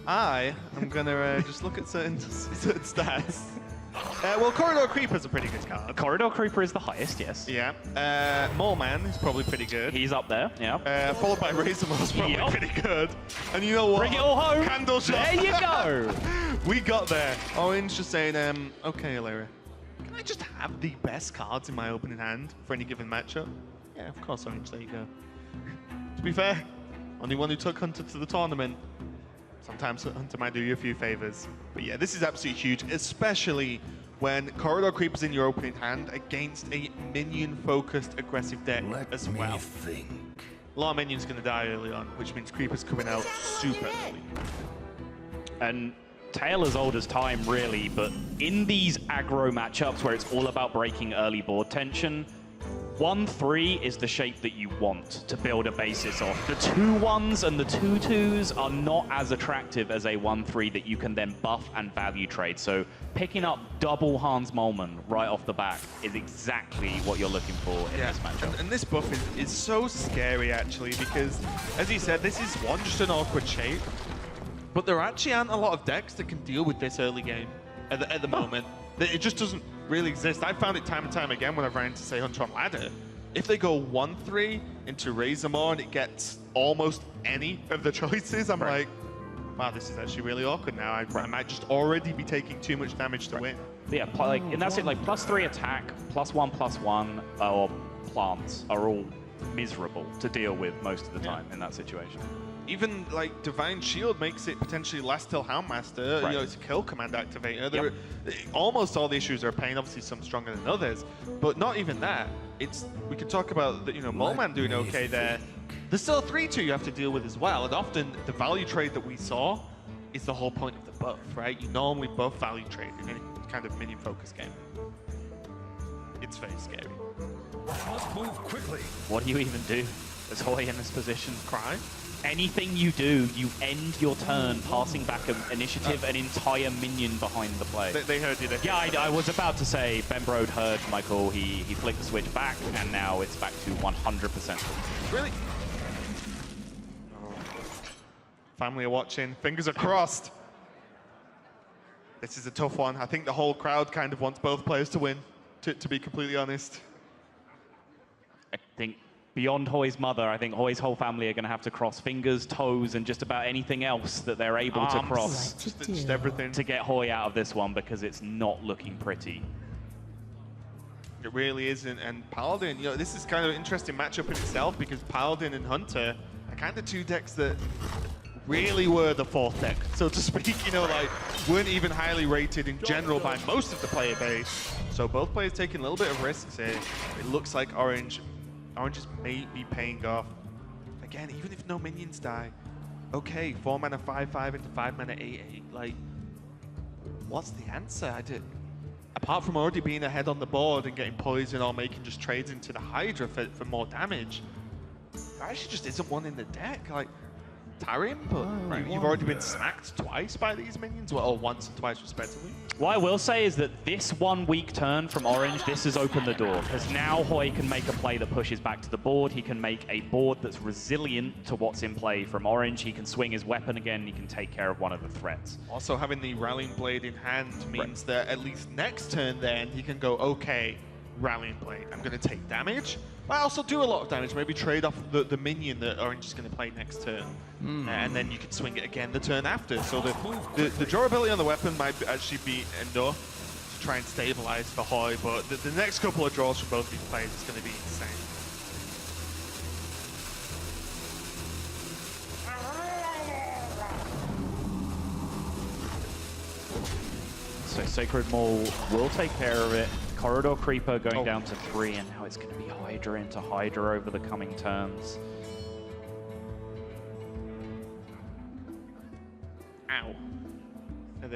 I am going to just look at certain stats. Well, Corridor Creeper's a pretty good card. Corridor Creeper is the highest, yes. Yeah. Mole Man is probably pretty good. He's up there, yeah. Followed by Razormore's probably pretty good. And you know what? Bring it all home. Candle shot. There you go. We got there. Orange just saying, okay, Larry, can I just have the best cards in my opening hand for any given matchup? Yeah, of course, Orange. There you go. To be fair, only one who took Hunter to the tournament. Sometimes Hunter might do you a few favors. But yeah, this is absolutely huge, especially when Corridor Creeper's in your opening hand against a minion-focused aggressive deck as well. Think. A lot of minions going to die early on, which means Creeper's coming out super early. And tale as old as time, really, but in these aggro matchups where it's all about breaking early board tension, 1-3 is the shape that you want to build a basis off. The 2-1s and the 2-2s are not as attractive as a 1-3 that you can then buff and value trade. So picking up double Hans Molman right off the back is exactly what you're looking for in this matchup. And this buff is so scary, actually, because, as he said, this is just an awkward shape. But there actually aren't a lot of decks that can deal with this early game at the moment. It just doesn't really exist. I found it time and time again whenever I enter, say, Hunter on Ladder. If they go 1-3 into Razormore and it gets almost any of the choices, I'm like, wow, this is actually really awkward now. I might just already be taking too much damage to win. Yeah, like, and that's it, like +3 attack, +1/+1, or plants are all miserable to deal with most of the time in that situation. Even like Divine Shield makes it potentially last till Houndmaster. You know, it's a kill command activator. Almost all the issues are pain. Obviously, some stronger than others, but not even that. We could talk about the Mole Man doing okay there. There's still a 3-2 you have to deal with as well, and often the value trade that we saw is the whole point of the buff, right? You normally buff value trade in any kind of minion focus game. It's very scary. Must move quickly. What do you even do as Hoej in this position? Cry? Anything you do, you end your turn passing back an initiative, an entire minion behind the play. They heard you there. Yeah, I was about to say, Ben Brode heard my call. He flicked the switch back, and now it's back to 100%. Really? Oh. Family are watching. Fingers are crossed. This is a tough one. I think the whole crowd kind of wants both players to win, to be completely honest. I think beyond Hoej's mother, I think Hoej's whole family are going to have to cross fingers, toes, and just about anything else that they're able to cross just everything to get Hoej out of this one, because it's not looking pretty. It really isn't. And Paladin, this is kind of an interesting matchup in itself, because Paladin and Hunter are kind of two decks that really were the fourth deck, so to speak, like weren't even highly rated in general by most of the player base. So both players taking a little bit of risks here. It looks like Orange is maybe paying off again, even if no minions die, okay, 4 mana 5/5 into 5 mana 8/8. Like, what's the answer? Apart from already being ahead on the board and getting poison or making just trades into the Hydra for more damage, there actually just isn't one in the deck. Like, Tarim, but you've already been smacked twice by these minions, well, or once and twice respectively. What I will say is that this 1 weak turn from Orange, this has opened the door, because now Hoej can make a play that pushes back to the board. He can make a board that's resilient to what's in play from Orange. He can swing his weapon again. He can take care of one of the threats. Also, having the Rallying Blade in hand means that at least next turn then, he can go, okay, Rallying Blade, I'm going to take damage, but I also do a lot of damage. Maybe trade off the minion that Orange is going to play next turn. And then you can swing it again the turn after. So the durability on the weapon might actually be enough to try and stabilize for Hoej, but the next couple of draws from both these players is going to be insane. So Sacred Maul will take care of it. Corridor Creeper going down to 3, and now it's going to be Hydra into Hydra over the coming turns. Ow. That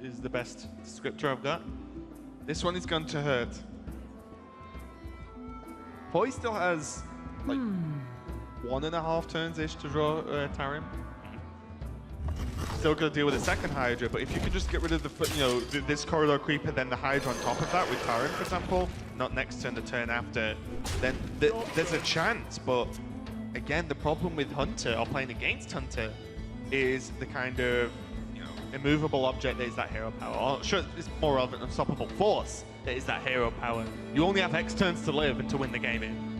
is the best descriptor I've got. This one is going to hurt. Hoej still has like 1.5 turns-ish to draw Tarim. Still going to deal with the second Hydra, but if you could just get rid of this Corridor Creeper, then the Hydra on top of that with Tarim, for example, not next turn, the turn after, then there's a chance. But again, the problem with Hunter, or playing against Hunter, is the kind of immovable object that is that hero power. Or sure, it's more of an unstoppable force that is that hero power. You only have X turns to live and to win the game in.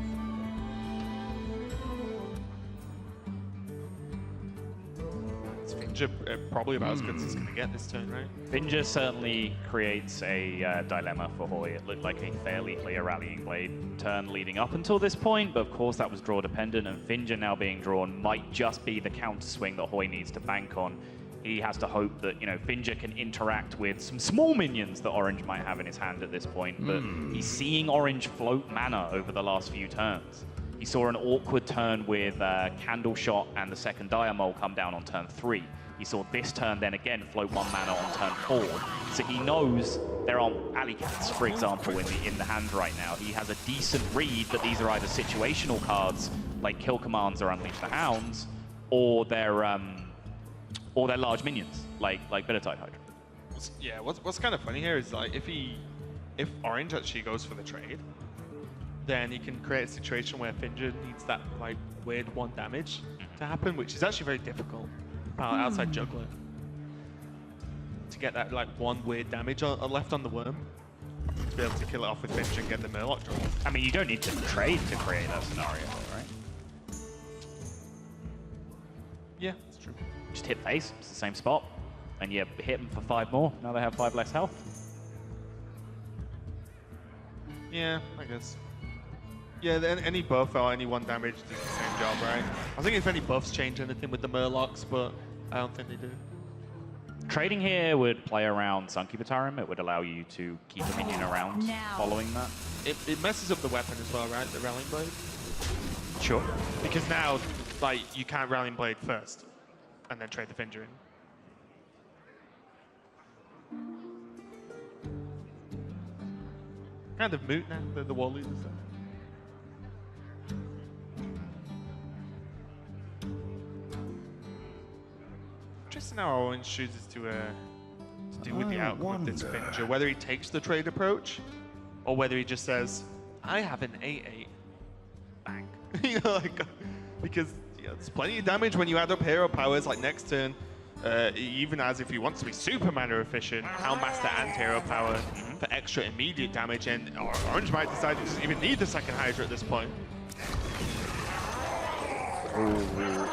Probably about as good as it's going to get this turn, right? Finja certainly creates a dilemma for Hoej. It looked like a fairly clear Rallying Blade turn leading up until this point, but of course that was draw dependent, and Finja now being drawn might just be the counter swing that Hoej needs to bank on. He has to hope that, Finja can interact with some small minions that Orange might have in his hand at this point, but he's seeing Orange float mana over the last few turns. He saw an awkward turn with Candle Shot and the second Dire Mole come down on turn 3. He saw this turn then again float 1 mana on turn 4. So he knows there are alley cats, for example, in the hand right now. He has a decent read that these are either situational cards like Kill Commands or Unleash the Hounds, or they're large minions like Bittertide Hydra. Yeah, what's kind of funny here is like if Orange actually goes for the trade, then he can create a situation where Finja needs that like weird 1 damage to happen, which is actually very difficult outside Juggler to get that like 1 weird damage left on the worm to be able to kill it off with Finja and get the Murloc draw. I mean, you don't need to trade to create that scenario, right? Yeah, that's true. Just hit face, it's the same spot, and you hit them for 5 more. Now they have 5 less health. Yeah, I guess. Yeah, any buff or any 1 damage does the same job, right? I think if any buffs change anything with the Murlocs, but I don't think they do. Trading here would play around Sunkeeper Tarim. It would allow you to keep a minion around following that. It messes up the weapon as well, right? The Rallying Blade? Sure. Because now, like, you can't Rallying Blade first and then trade the Finja in. Kind of moot now, the wall leaders. Interesting how Orange chooses to deal with the outcome of this Finja, whether he takes the trade approach or whether he just says, I have an 8/8. Bang. Because there's plenty of damage when you add up hero powers, like next turn, even as if he wants to be super mana efficient, Houndmaster and hero power for extra immediate damage, and Orange might decide he doesn't even need the second Hydra at this point. Ooh.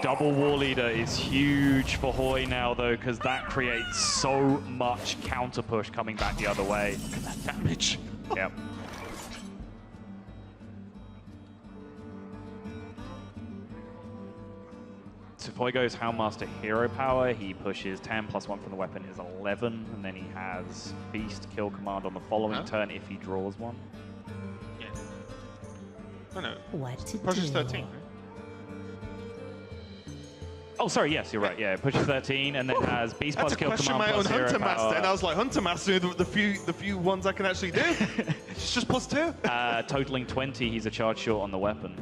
Double War Leader is huge for Hoej now, though, because that creates so much counter push coming back the other way. Look at that damage. Yep. So if Hoej goes Houndmaster hero power, he pushes 10 plus 1 from the weapon is 11, and then he has Beast Kill Command on the following turn if he draws one. Yeah. Oh no. What to Pushes do? 13, right? Oh, sorry, yes, you're right. Yeah, pushes 13 and then has Beast I had plus to kill question command my own plus hero Hunter Master, and I power. was like, Hunter Master, the few ones I can actually do. It's just +2. Totaling 20, he's a charge short on the weapon.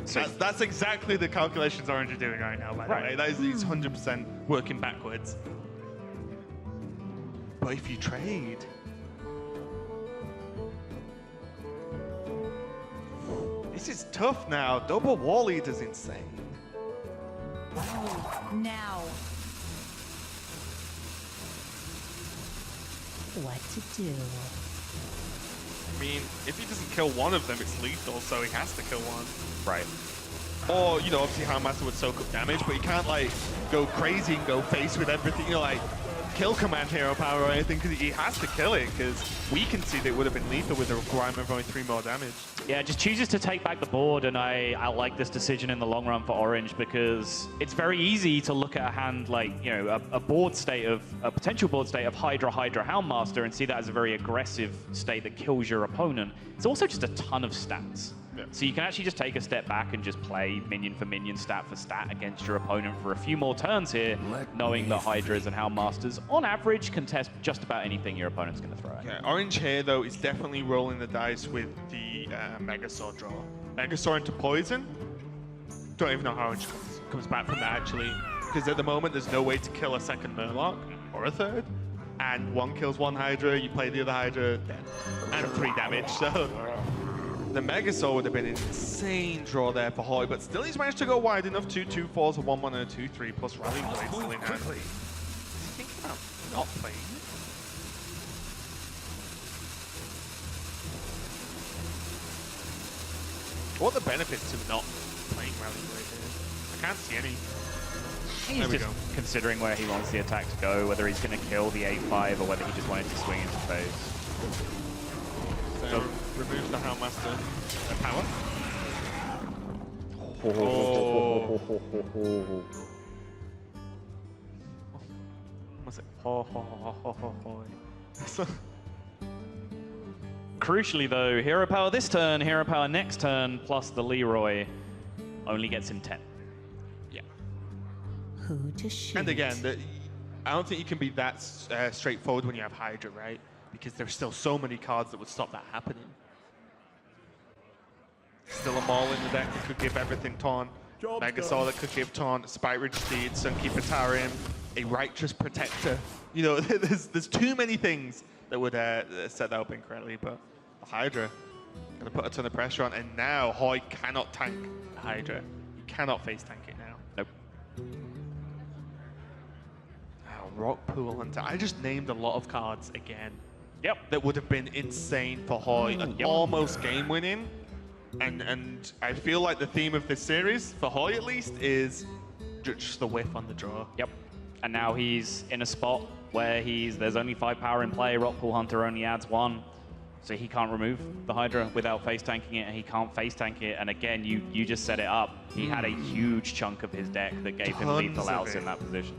So That's exactly the calculations Orange are doing right now, by the way. That is, he's 100% working backwards. But if you trade... This is tough now. Double wall lead is insane. Now. What to do? I mean, if he doesn't kill one of them, it's lethal, so he has to kill one. right. Or, you know, obviously Handmaster would soak up damage, but he can't, like, go crazy and go face with everything, you know, like, kill command hero power or anything, because he has to kill it, because we can see that it would have been lethal with a requirement of only 3 more damage. Yeah, just chooses to take back the board, and I like this decision in the long run for Orange because it's very easy to look at a hand like, you know, a potential board state of Hydra, Houndmaster and see that as a very aggressive state that kills your opponent. It's also just a ton of stats. Yeah. So you can actually just take a step back and just play minion for minion, stat for stat against your opponent for a few more turns here, knowing that Hydras and Houndmasters, on average, contest just about anything your opponent's going to throw at you. Yeah, Orange here, though, is definitely rolling the dice with the Megasaur draw. Megasaur into Poison. Don't even know how Orange comes back from that, actually. Because at the moment, there's no way to kill a second Murloc, or a third. And one kills one Hydra, you play the other Hydra, dead. And 3 damage, so... The Megasaur would have been an insane draw there for Hoej, but still he's managed to go wide enough. 2 2-4s, a 1-1 and a 2-3, plus Rally Blade still in hand. Is he thinking about not playing it? What are the benefits to not playing Rally Blade here? I can't see any. He's just considering where he wants the attack to go, whether he's going to kill the 8-5 or whether he just wanted to swing into face. So removes the Houndmaster power. What's it? Crucially though, hero power this turn, hero power next turn, plus the Leroy only gets him 10. Yeah. Who to shoot? And again, I don't think you can be that straightforward when you have Hydra, right? Because there's still so many cards that would stop that happening. Still a Maul in the deck that could give everything Taunt. Megasaur that could give Taunt, Spite Ridge Steed, Sunkeeper Tarim, a Righteous Protector. You know, there's too many things that would set that up incorrectly, but the Hydra gonna put a ton of pressure on, and now Hoej cannot tank the Hydra. You cannot face tank it now. Nope. Oh, Rock Pool Hunter. I just named a lot of cards again. Yep. That would have been insane for Hoej. Almost game winning. And I feel like the theme of this series, for Hoej at least, is just the whiff on the draw. Yep. And now he's in a spot where there's only 5 power in play. Rockpool Hunter only adds 1. So he can't remove the Hydra without face tanking it, and he can't face tank it. And again, you just set it up. He had a huge chunk of his deck that gave him lethal outs in that position.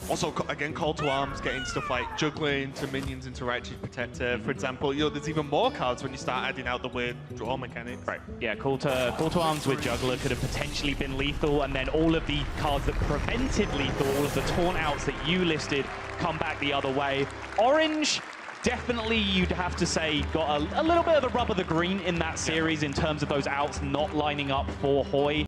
Also, again, Call to Arms, getting stuff like juggling to minions into Righteous Protector, for example. You know, there's even more cards when you start adding out the weird draw mechanics. Right. Yeah, Call to Arms with Juggler could have potentially been lethal, and then all of the cards that prevented lethal, all of the taunt outs that you listed, come back the other way. Orange, definitely you'd have to say, got a little bit of the rub of the green in that series in terms of those outs not lining up for Hoej.